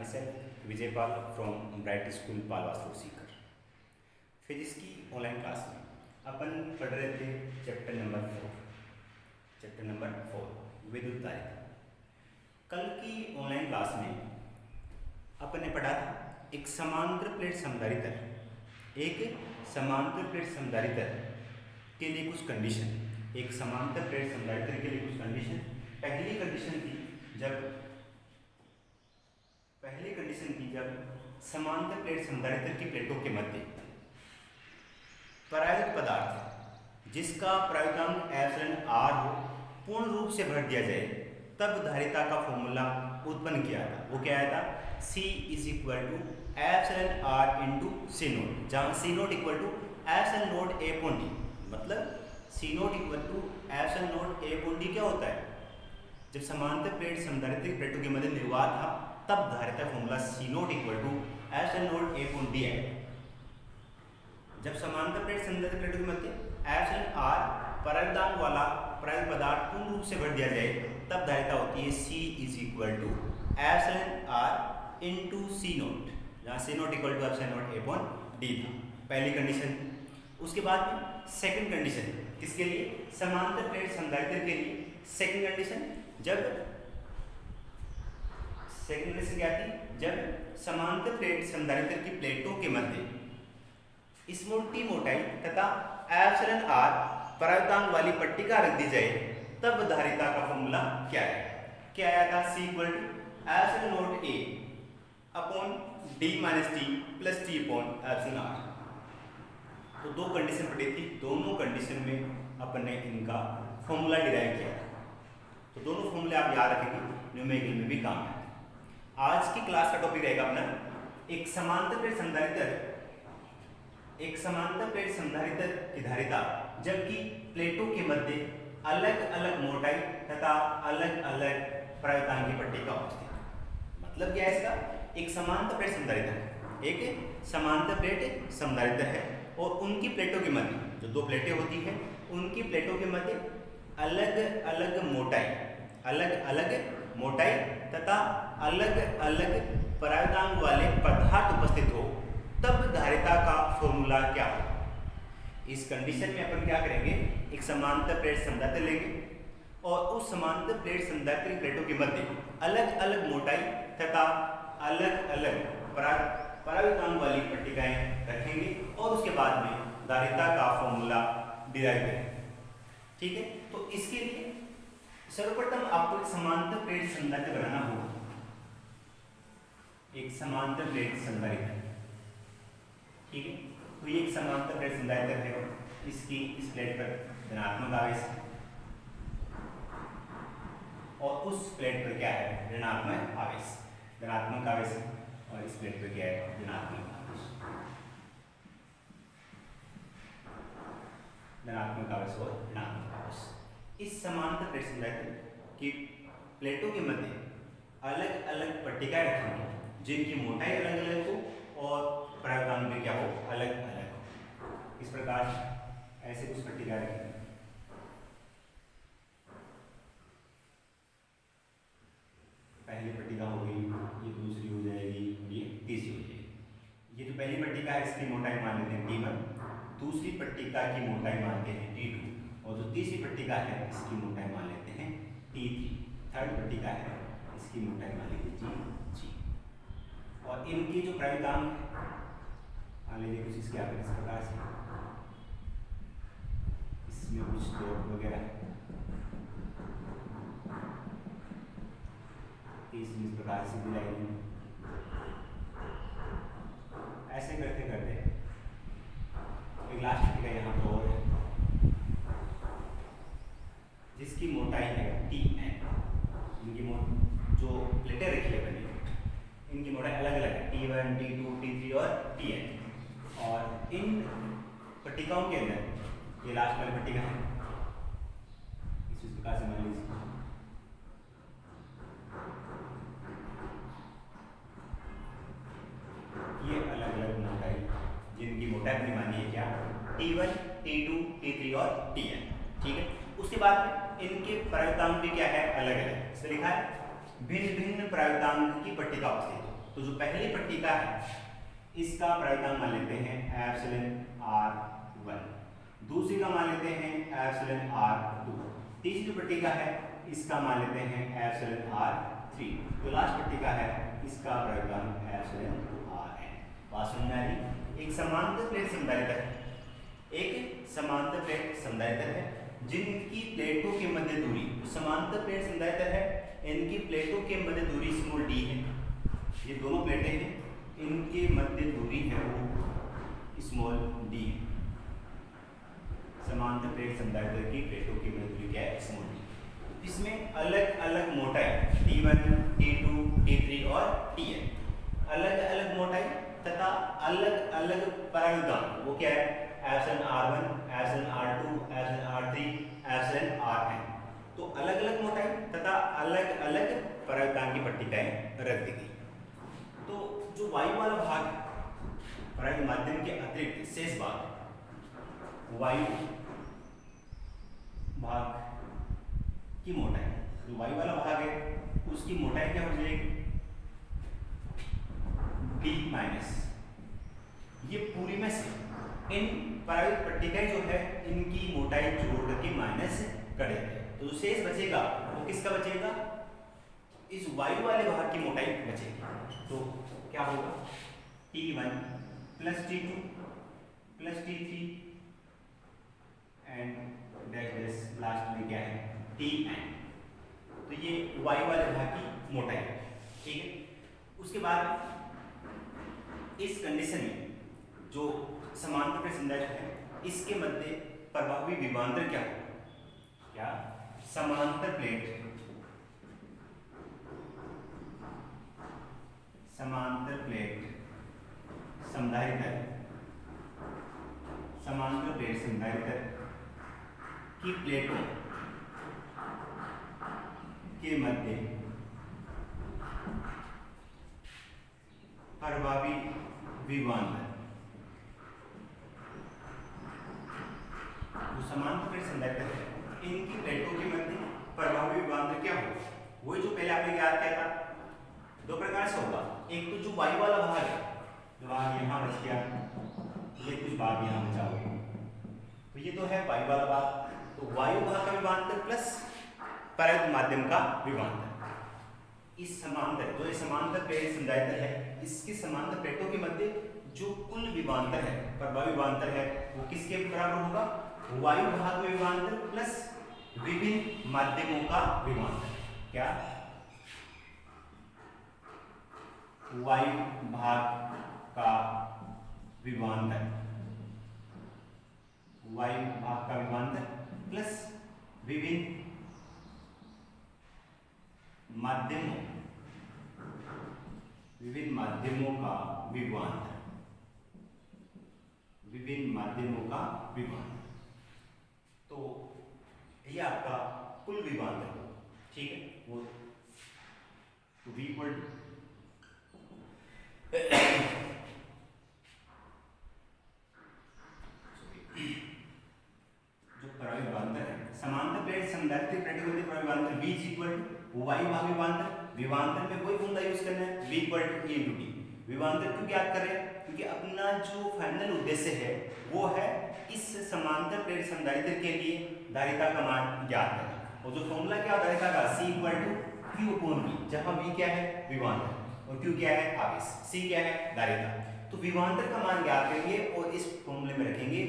myself Vijaypal from Bright School Palwas Sikar. Physics की online class में अपन पढ़ रहे थे चैप्टर नंबर 4 विद्युत धारिता। कल की ऑनलाइन क्लास में अपन ने पढ़ा था एक समांतर प्लेट समधारित्र के लिए कुछ कंडीशन। एक समांतर प्लेट समधारित्र के लिए कुछ कंडीशन। पहली कंडीशन थी जब समांतर प्लेट समधारित्र की प्लेटों के मध्य परावर्तित पदार्थ जिसका प्रायोगिक एप्सिलॉन आर हो पूर्ण रूप से भर दिया जाए तब धारिता का फॉर्मूला उत्पन्न किया था। वो क्या आया था? C is equal to epsilon r into c naught, जहाँ c naught equal to epsilon naught A upon d. मतलब c naught equal to epsilon naught A upon d क्या होता है? जब समांतर प्लेट समधारित्र प्लेटों के मध्य निर्वात था तब धारिता formula C naught equal to epsilon naught A upon D है। जब समांतर प्लेट समधारित्र प्लेटों के मध्य एप्सिलॉन आर परावर्तन वाला प्रायोगिक पदार्थ पूर्ण रूप से भर दिया जाए तब धारिता होती है C is equal to epsilon r into c naught, जहाँ c naught equal to epsilon naught A upon d था पहली कंडीशन। उसके बाद में सेकंड कंडीशन किसके लिए? समांतर प्लेट समधारित्र के लिए सेकंड कंडीशन क्या थी? जब समांतर प्लेट समधारित्र की प्लेटों के मध्य स्मूल मोटाई तथा एप्सिलॉन आर परावर्तन वाली पट्टिका रख दी जाए तब धारिता का फॉर्मूला क्या है? क्या आया था? C equal to epsilon naught A upon D minus T plus T upon epsilon R. तो दो कंडीशन पड़ी थी, दोनों कंडीशन में अपन ने इनका फॉर्मूला डिराइव किया था। तो दोनों फॉर्मूले आप याद रखेंगे, न्यूमेरिकल में भी काम है। आज की क्लास का टॉपिक रहेगा अपना एक समांतर प्लेट समधारित्र की धारिता जबकि प्लेटों के मध्य अलग अलग मोटाई तथा अलग अलग प्रायोगिक की पट्टिका उपस्थित। मतलब क्या है इसका? एक समांतर प्लेट समधारित्र है और उनकी प्लेटों के मध्य जो दो प्लेटें होती हैं उनकी प्लेटों के मध्य अलग अलग मोटाई तथा अलग अलग प्रायोगिक वाले पदार्थ उपस्थित हो तब धारिता का फॉर्मूला क्या होगा? इस कंडीशन में अपन क्या करेंगे? एक समांतर प्लेट समधारित्र लेंगे और उस समांतर प्लेट समधारित्र की प्लेटों के मध्य अलग अलग मोटाई तथा अलग अलग प्रायोगिक वाली पट्टिकाएं रखेंगे और उसके बाद में धारिता का फॉर्मूला डिराइव करेंगे। ठीक है, तो इसके लिए सर्वप्रथम आपको एक समांतर प्लेट समधारित्र बनाना होगा। एक समांतर प्लेट समधारित्र, ठीक है। तो ये एक समांतर प्लेट समधारित्र है, इसकी इस प्लेट पर धनात्मक आवेश और उस प्लेट पर क्या है? ऋणात्मक आवेश और इस प्लेट पर क्या है? ऋणात्मक आवेश और ऋणात्मक आवेश। इस समांतर प्लेट समधारित्र की प्लेटों के मध्य अलग अलग पट्टिकाएं रखेंगे जिनकी मोटाई अलग अलग हो और प्रायोगिक में क्या हो? अलग अलग हो। इस प्रकार ऐसे कुछ पट्टिका रखेंगे। पहली पट्टिका हो गई, ये दूसरी हो जाएगी, ये तीसरी हो जाएगी। ये जो पहली पट्टिका है इसकी मोटाई मान लेते हैं T1, दूसरी पट्टिका की मोटाई मानते हैं T2 और जो तीसरी पट्टिका है इसकी मोटाई मान लेते हैं T3, थर्ड पट्टिका है इसकी मोटाई मान लेते हैं G। और इनकी जो प्रायोगिक मान लीजिए कुछ इसके आगे इस प्रकार से, इसमें कुछ डॉट वगैरह इस प्रकार से मिलाएंगे। ऐसे करते करते एक लास्ट पट्टिका यहाँ पर और है जिसकी मोटाई है Tn। इनकी जो प्लेटें रखी है बनी इनकी मोटाई अलग अलग है, T1, T2, T3 और Tn। और इन पट्टिकाओं के अंदर ये लास्ट वाली पट्टिका है, इस प्रकार से मान लीजिए ये अलग अलग मोटाई जिनकी मोटाई अपनी मानी है क्या? T1, T2, T3 और Tn। ठीक है, उसके बाद इनके प्रायोगिक भी क्या है? अलग अलग। इसमें लिखा है भिन्न भिन्न प्रायोगिक की पट्टिका उपस्थित हो। तो जो पहली पट्टिका है इसका प्रायिकतांक मान लेते हैं एप्सिलॉन r1, दूसरी का मान लेते हैं एप्सिलॉन r2, तीसरी जो पट्टिका है इसका मान लेते हैं एप्सिलॉन r3, तो लास्ट पट्टिका है इसका प्रायिकतांक एप्सिलॉन rn। बात समझ में आ रही? एक समांतर प्लेट संधारित्र है, एक समांतर प्लेट संधारित्र है जिनकी प्लेटों के मध्य दूरी, समांतर प्लेट संधारित्र है, इनकी प्लेटों के मध्य दूरी स्मॉल d है, ये दोनों प्लेटें हैं, इनके मध्य दूरी है वो स्मॉल d है। समांतर प्लेट संधारित्र की प्लेटों की मध्य दूरी क्या है? Small d। इसमें अलग अलग मोटाई T1, T2, T3 और Tn, अलग अलग मोटाई तथा अलग अलग परावर्तन, वो क्या है? Epsilon r1, epsilon r2, epsilon r3, epsilon rn। तो अलग अलग मोटाई तथा अलग अलग परावर्तन की पट्टिकाएं रख दी गई। तो जो वायु वाला भाग है, परावर्तन माध्यम के अतिरिक्त शेष भाग, वायु भाग की मोटाई, जो वायु वाला भाग है उसकी मोटाई क्या हो जाएगी? d माइनस, ये पूरी में से इन परावर्तित पट्टिकाएं जो है इनकी मोटाई जोड़ करके माइनस करेंगे, तो जो शेष बचेगा वो किसका बचेगा? इस वायु वाले भाग की मोटाई बचेगी। तो क्या होगा? T1 plus T2 plus T3 and dash last में क्या है? Tn। तो ये वायु वाले भाग की मोटाई है, ठीक है। उसके बाद इस कंडीशन में जो समांतर प्लेट संधारित्र है इसके मध्य प्रभावी विभवांतर क्या होगा? क्या समांतर प्लेट संधारित्र, समांतर प्लेट संधारित्र की प्लेटों के मध्य प्रभावी विभवांतर, जो समांतर प्लेट संधारित्र है इनकी प्लेटों के मध्य प्रभावी विभवांतर क्या होगा? वही जो पहले आपने याद किया था, दो प्रकार से होगा। एक तो जो वायु वाला भाग है, जो भाग यहाँ बच गया, ये कुछ भाग यहाँ बचा हुआ, तो ये तो है वायु वाला भाग। तो वायु भाग का विभवांतर प्लस परावर्तित माध्यम का विभवांतर, इस समांतर, जो ये समांतर प्लेट संधारित्र है इसके समांतर प्लेटों के मध्य जो कुल विभवांतर है, प्रभावी विभवांतर है, वो किसके बराबर होगा? वायु भाग का विभवांतर प्लस विभिन्न माध्यमों का विभवांतर। क्या? वायु भाग का विभवांतर, वायु भाग का विभवांतर प्लस विभिन्न माध्यमों, विभिन्न माध्यमों का विभवांतर, विभिन्न माध्यमों का विभवांतर। तो ये आपका कुल विभवांतर हो, ठीक है। वो तो V इक्वल जो प्रभावी विभवांतर है समांतर प्लेट संधारित्र प्लेटों के प्रभावी विभवांतर V इज इक्वल टू वायु भाग विभवांतर। विभवांतर में कोई फॉर्मूला यूज करना है, V equal to E into D. विभवांतर क्यों ज्ञात कर रहे हैं? क्योंकि अपना जो फाइनल उद्देश्य है वो है इस समांतर प्लेट संधारित्र के लिए धारिता का मान ज्ञात करना। और जो फॉर्मूला क्या धारिता का? C equal to Q upon V, जहां V क्या है? विभवांतर, और Q क्या है? आवेश, C क्या है? धारिता। तो विभवांतर का मान ज्ञात करेंगे और इस फॉर्मूले में रखेंगे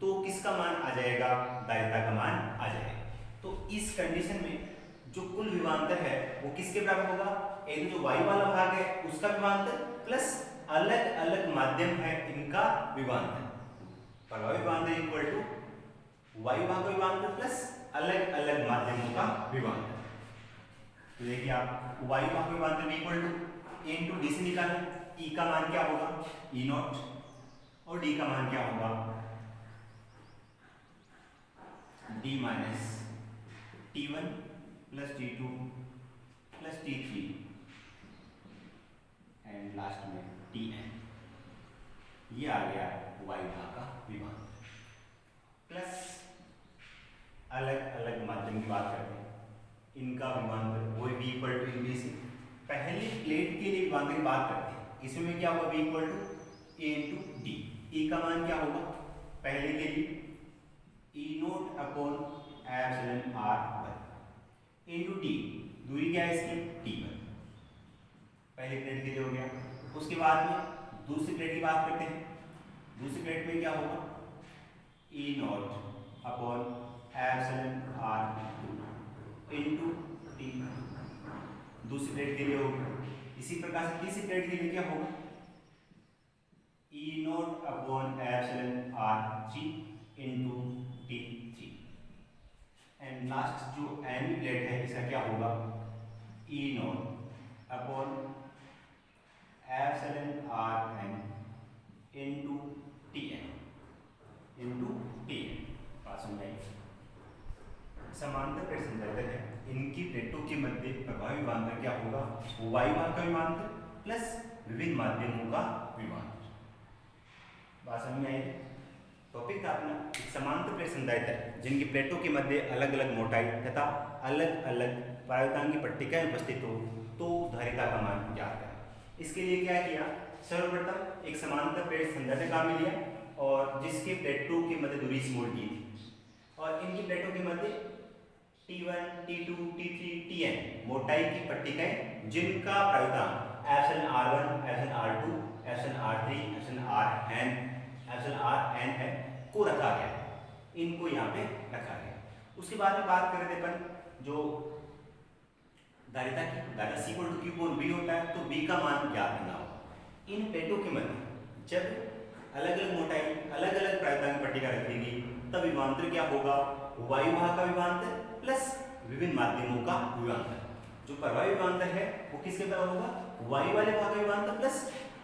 तो किसका मान आ जाएगा? धारिता का मान आ जाएगा। तो इस कंडीशन में जो कुल विभवांतर है वो किसके बराबर होगा? एक जो वायु वाला भाग है उसका विभवांतर प्लस अलग अलग माध्यम है इनका विभवांतर। प्रभावी विभवांतर इक्वल टू वायु भाग का विभवांतर प्लस अलग अलग माध्यमों का विभवांतर। तो देखिए आप वायु भाग का विभवांतर equal to A into D से निकालें, ई का मान क्या होगा? ई नॉट, और डी का मान क्या होगा? D minus T1 plus T2 plus T3 and last में Tn। ये आ गया वायु भाग का विभवांतर प्लस अलग अलग माध्यम की बात करते हैं, इनका विभवांतर वही V इक्वल टू इन से पहली प्लेट के लिए विभवांतर की बात करते हैं। इसमें क्या होगा, V equal to A into d. E का मान क्या होगा पहले के लिए, e naught upon epsilon r one into d, दूरी क्या है इसकी टी वन, पहली प्लेट के लिए हो गया। उसके बाद में दूसरी प्लेट की बात करते हैं। दूसरी प्लेट में क्या होगा, e naught upon epsilon r two into t, दूसरी प्लेट के लिए होगा। इसी प्रकार से तीसरी प्लेट के लिए क्या होगा, e naught upon epsilon r three into t three. And last जो एन प्लेट है इसका क्या होगा, e naught upon epsilon r n into t n into t n. बात समझाइए, समांतर प्लेट संचालित है, इनकी प्लेटों के मध्य प्रभावी विभवांतर क्या होगा, वायु भाग का विभवांतर प्लस विभिन्न माध्यमों का विभवांतर। बात समझ में आई। टॉपिक था अपना एक समांतर प्लेट संधारित्र है जिनकी प्लेटों के मध्य अलग अलग मोटाई तथा अलग अलग परावर्तनांक पट्टिकाएं उपस्थित हो तो धारिता का मान ज्ञात है। इसके लिए क्या किया, सर्वप्रथम एक समांतर प्लेट संधारित्र काम में लिया और जिसके प्लेटों के मध्य दूरी स्मॉल डी थी और इनकी प्लेटों के मध्य T1, T2, T3, Tn मोटाई की पट्टिकाएं जिनका प्रायिकतांक epsilon R1, epsilon R2, epsilon R3, epsilon Rn, epsilon Rn है को रखा गया, इनको यहाँ पे रखा गया। उसके बाद में बात करें अपन जो धारिता की, धारिता C equal to Q upon V होता है तो V का मान ज्ञात करना होगा। इन प्लेटों के मध्य जब अलग अलग मोटाई अलग अलग प्रायिकतांक पट्टिका रखी गई तब विभवांतर क्या होगा, वायु भाग का विभवांतर प्लस विभिन्न माध्यमों का विभवांतर। जो प्रभावी विभवांतर है वो किसके बराबर होगा, वायु वाले भाग का विभवांतर प्लस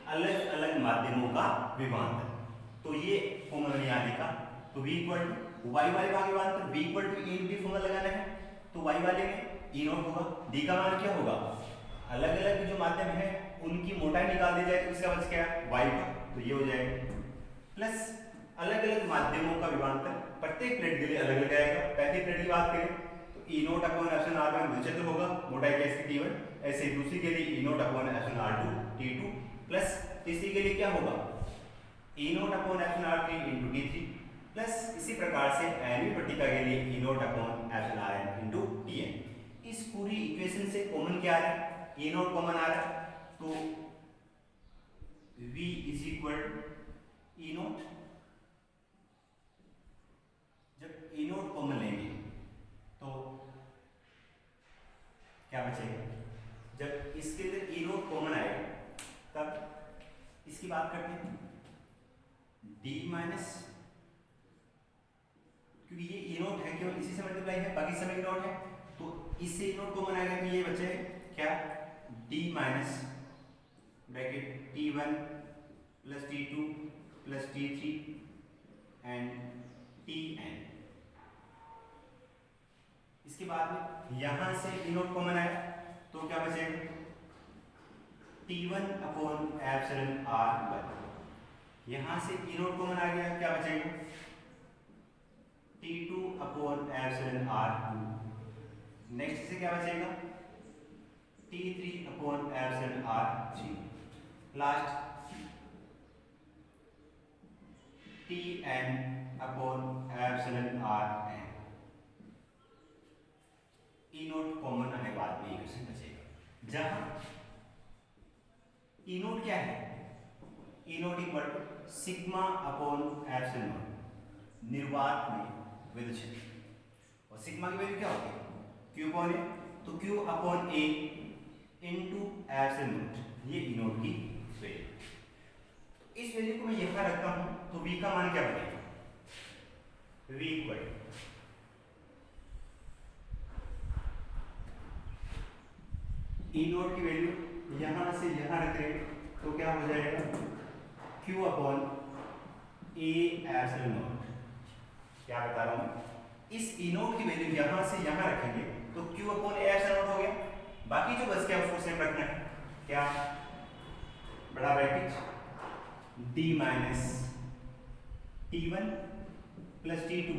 अलग अलग माध्यमों का विभवांतर। तो ये फॉर्मूला नहीं आने का, तो V इक्वल टू वायु वाले भाग विभवांतर V equal to E into formula लगाना है तो वायु वाले में E नोट होगा, D का मान क्या होगा, अलग अलग जो माध्यम है उनकी मोटाई निकाल दी जाए तो इसका बच क्या वायु का, तो ये हो जाएगा प्लस अलग अलग माध्यमों का विभवांतर प्रत्येक प्लेट के लिए अलग अलग आएगा। पहली प्लेट की बात करें तो e naught upon epsilon r one विचित्र होगा, मोटाई क्या इसकी T1, ऐसे ही दूसरी के लिए e naught upon epsilon R2 T2 plus तीसरी के लिए क्या होगा e naught upon epsilon R3 into T3 plus इसी प्रकार से एनवी पट्टिका के लिए e naught upon epsilon Rn into Tn। इस पूरी इक्वेशन से कॉमन क्या आ रहा है, ई नोट कॉमन आ रहा है तो V is equal E note, जब ई नोट कॉमन लेंगे तो क्या बचेगा, जब इसके अंदर ई नोट कॉमन आएगा तब इसकी बात करते हैं D माइनस, क्योंकि ये ई नोट है केवल इसी से मल्टीप्लाई है बाकी समय ई नोट है तो इससे ई नोट कॉमन आएगा तो ये बचे क्या D minus bracket T1 plus T2 plus T3 and Tn। इसके बाद में यहां से ई नोट कॉमन आया तो क्या बचेगा T1 अपॉन एप्सिलॉन R1, यहां से ई नोट कॉमन आ गया क्या बचेगा T2 upon epsilon R2, next से क्या बचेगा T3 upon epsilon R3, last Tn upon epsilon Rn। ई नोट कॉमन आने बाद में इक्वेशन बचेगा जहां ई नोट क्या है, e naught equal to sigma upon epsilon naught निर्वात में विद्युत क्षेत्र, और सिग्मा की वैल्यू क्या होती है Q अपॉन A, तो Q upon A into epsilon not, ये ई नोट की वैल्यू। इस वैल्यू को मैं यहां रखता हूं तो V का मान क्या बनेगा, V इक्वल ई नोट की वैल्यू यहां से यहां रख रहे तो क्या हो जाएगा Q upon A epsilon not. क्या बता रहा हूं, इस ई नोट की वैल्यू यहां से यहां रखेंगे तो Q upon A epsilon not हो गया, बाकी जो बच गया उसको सेम रखना है, क्या बड़ा bracket D minus T1 plus T2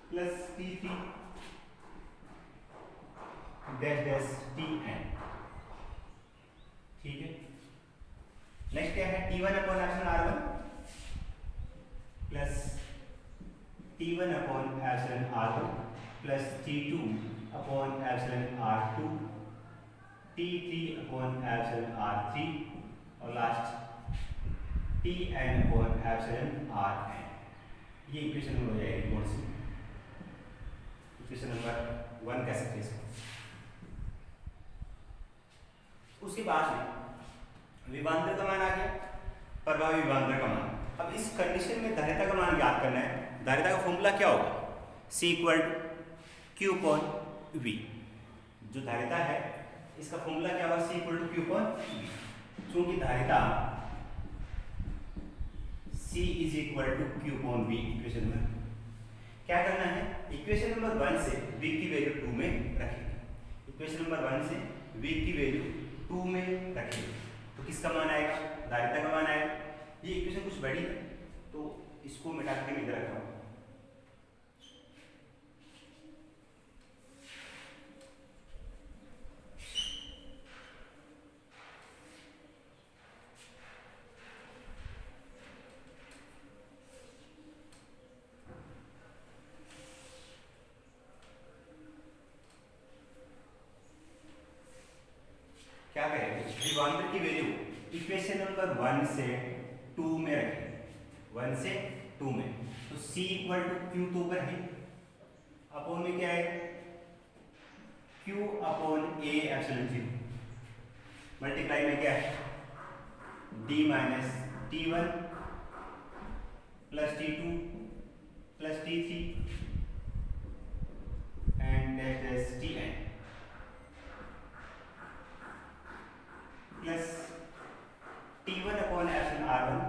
plus T3 dash dash Tn। Next क्या है, T1 upon epsilon R1 plus T1 upon epsilon R1 plus T2 upon epsilon R2, T3 upon epsilon R3 और last Tn upon epsilon Rn। ये equation हो जाएगी कौन सी, equation number 1 कह सकते हैं। उसके बाद में विभवांतर का मान आ गया, प्रभावी विभवांतर का मान। अब इस कंडीशन में धारिता का मान ज्ञात करना है। धारिता का फॉर्मूला क्या होगा, C equal Q upon V। जो धारिता है इसका फॉर्मूला क्या होगा, C equal Q upon V। क्योंकि धारिता C is equal to Q upon V। Equation में क्या करना है, इक्वेशन नंबर 1 से V की वैल्यू 2 में रखेंगे। इक्वेशन नंबर 1 से V की वैल्यू 2 में रखेंगे तो किसका मान आएगा, धारिता का मान आएगा। ये इक्वेशन कुछ बड़ी है तो इसको मिटा के इधर रखा हूं। क्या करेंगे, विभवांतर की वैल्यू इक्वेशन नंबर 1 से 2 में रखें, 1 से 2 में। तो C इक्वल टू Q तो ऊपर है, अपॉन में क्या है Q upon A epsilon 0, multiply में क्या है D minus T1 plus T2 plus T3 and that is Tn plus T1 upon epsilon R1,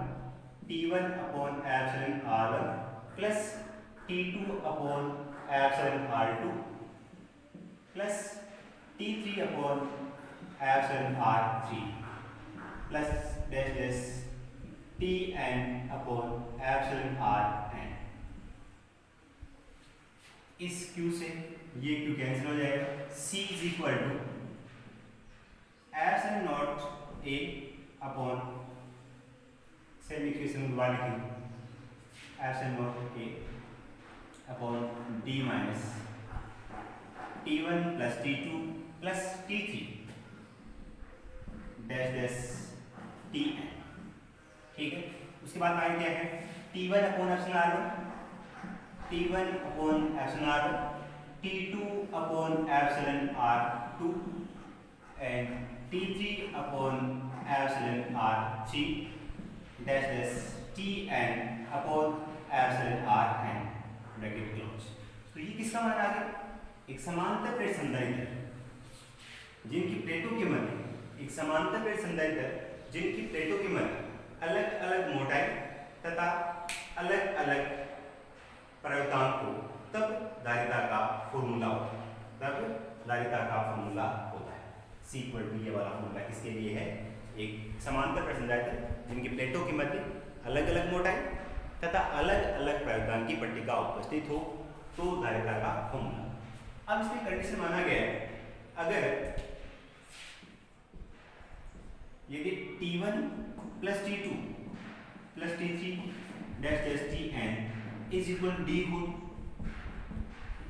T1 upon epsilon R1 plus T2 upon epsilon R2 plus T3 upon epsilon R3 plus dash Tn upon epsilon Rn। इस Q से ये Q cancel हो जाएगा। C is equal to epsilon naught A upon same equation दोबारा लिखेंगे, epsilon naught A upon D minus T1 plus T2 plus T3 dash Tn। ठीक है, उसके बाद आगे क्या है, T1 upon epsilon R1, T1 upon epsilon R1, T2 upon epsilon R2 and T3 upon epsilon R3 dash Tn upon epsilon Rn bracket close. तो ये किसका मान आ गया, एक समांतर प्लेट संधारित्र जिनकी प्लेटों के मध्य, एक समांतर प्लेट संधारित्र जिनकी प्लेटों के मध्य अलग अलग मोटाई तथा अलग अलग प्रायिकतांक हो, तब धारिता का फॉर्मूला होता है, तब धारिता का फॉर्मूला होता है। C इक्वल टू ये वाला फॉर्मूला किसके लिए है, एक समांतर प्लेट संधारित्र जिनकी प्लेटों के मध्य अलग अलग मोटाई तथा अलग अलग प्रायिकतांक की पट्टिका उपस्थित हो, तो धारिता का फॉर्मूला। अब इसमें कंडीशन माना गया है, अगर यदि T1 plus T2 plus T3 dash Tn is equal D हो,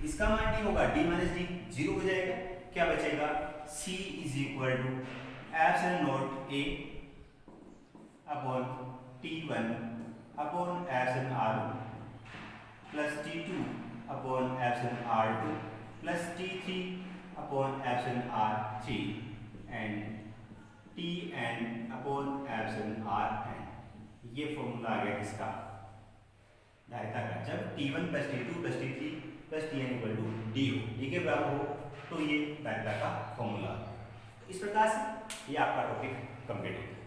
इसका मान D होगा, D माइनस D 0 हो जाएगा। क्या बचेगा, C is equal to epsilon naught A upon T1 upon epsilon R1 plus T2 upon epsilon R2 plus T3 upon epsilon R3 and Tn upon epsilon Rn। ये formula आ गया किसका, धारिता का। जब T1 plus T2 plus T3 plus Tn equal to D हो, ये के बराबर हो, तो ये धारिता का फॉर्मूला। इस प्रकार से ये आपका टॉपिक कंप्लीट हो गया।